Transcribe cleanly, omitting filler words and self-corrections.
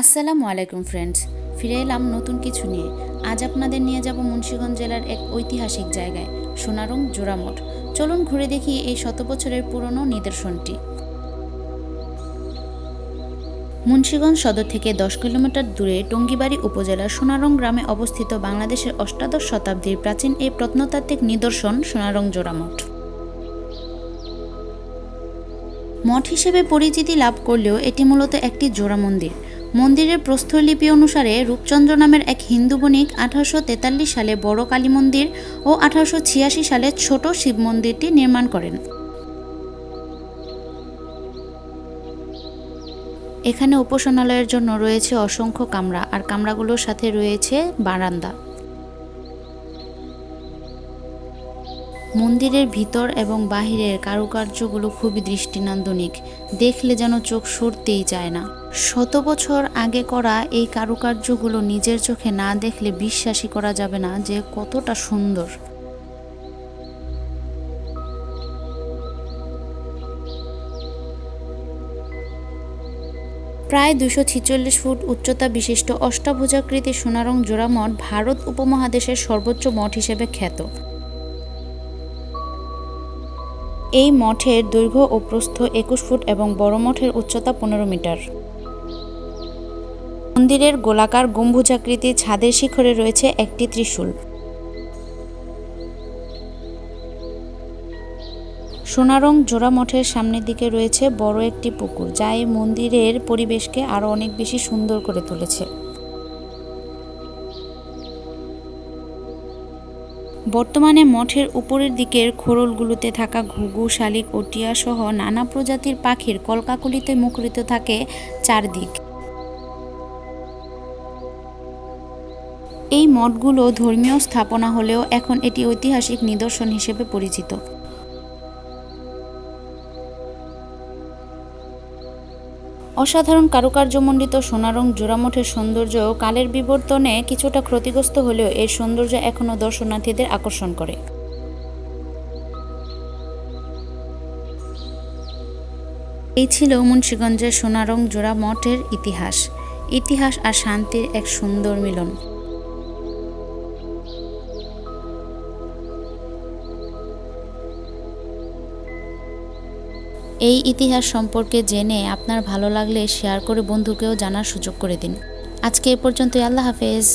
আসসালামু আলাইকুম ফ্রেন্ডস, ফিরে এলাম নতুন কিছু নিয়ে। আজ আপনাদের নিয়ে যাব মুন্সিগঞ্জ জেলার এক ঐতিহাসিক জায়গায়, সোনারং জোড়ামঠ। চলুন ঘুরে দেখি এই শত বছরের পুরনো নিদর্শনটি। মুন্সিগঞ্জ সদর থেকে 10 কিলোমিটার দূরে টঙ্গিবাড়ি উপজেলার সোনারং গ্রামে অবস্থিত বাংলাদেশের অষ্টাদশ শতাব্দীর প্রাচীন এই প্রত্নতাত্ত্বিক নিদর্শন সোনারং জোড়ামঠ। মঠ হিসেবে পরিচিতি লাভ করলেও এটি মূলত একটি জোড়া মন্দির। মন্দিরের প্রস্তরলিপি অনুসারে রূপচন্দ্র নামের এক হিন্দু বণিক 1843 সালে বড় কালী মন্দির ও 1886 সালে ছোট শিব মন্দিরটি নির্মাণ করেন। এখানে উপাসনালয়ের জন্য রয়েছে অসংখ্য কামরা, আর কামরাগুলোর সাথে রয়েছে বারান্দা। মন্দিরের ভিতর এবং বাহিরের কারুকার্যগুলো খুবই দৃষ্টিনন্দনিক, দেখলে যেন চোখ সরতেই চায় না। শত বছর আগে করা এই কারুকার্যগুলো নিজের চোখে না দেখলে বিশ্বাসই করা যাবে না যে কতটা সুন্দর। প্রায় 246 ফুট উচ্চতা বিশিষ্ট অষ্টাভুজাকৃতির সোনারং জোড়ামঠ ভারত উপমহাদেশের সর্বোচ্চ মঠ হিসেবে খ্যাত। এই মঠের দৈর্ঘ্য ও প্রস্থ 21 ফুট এবং বড় মঠের উচ্চতা 15 মিটার। মন্দিরের গোলাকার গম্বুজাকৃতির ছাদের শিখরে রয়েছে একটি ত্রিশূল। সোনারং জোড়া মঠের সামনের দিকে রয়েছে বড় একটি পুকুর, যা এই মন্দিরের পরিবেশকে আরও অনেক বেশি সুন্দর করে তুলেছে। বর্তমানে মঠের উপরের দিকের খোরলগুলোতে থাকা ঘুঘু, শালিক ও টিয়া সহ নানা প্রজাতির পাখির কলকাকলিতে মুখরিত থাকে চারদিক। এই মঠগুলো ধর্মীয় স্থাপনা হলেও এখন এটি ঐতিহাসিক নিদর্শন হিসেবে পরিচিত। অসাধারণ কারুকার্যমণ্ডিত সোনারং জোড়ামঠের সৌন্দর্য কালের বিবর্তনে কিছুটা ক্ষতিগ্রস্ত হলেও এর সৌন্দর্য এখনও দর্শনার্থীদের আকর্ষণ করে। এই ছিল মুন্সিগঞ্জের সোনারং জোড়া মঠের ইতিহাস আর শান্তির এক সুন্দর মিলন। এই ইতিহাস সম্পর্কে জেনে আপনার ভালো লাগলে শেয়ার করে বন্ধুকেও জানার সুযোগ করে দিন। আজকে এ পর্যন্তই। আল্লাহ হাফেজ।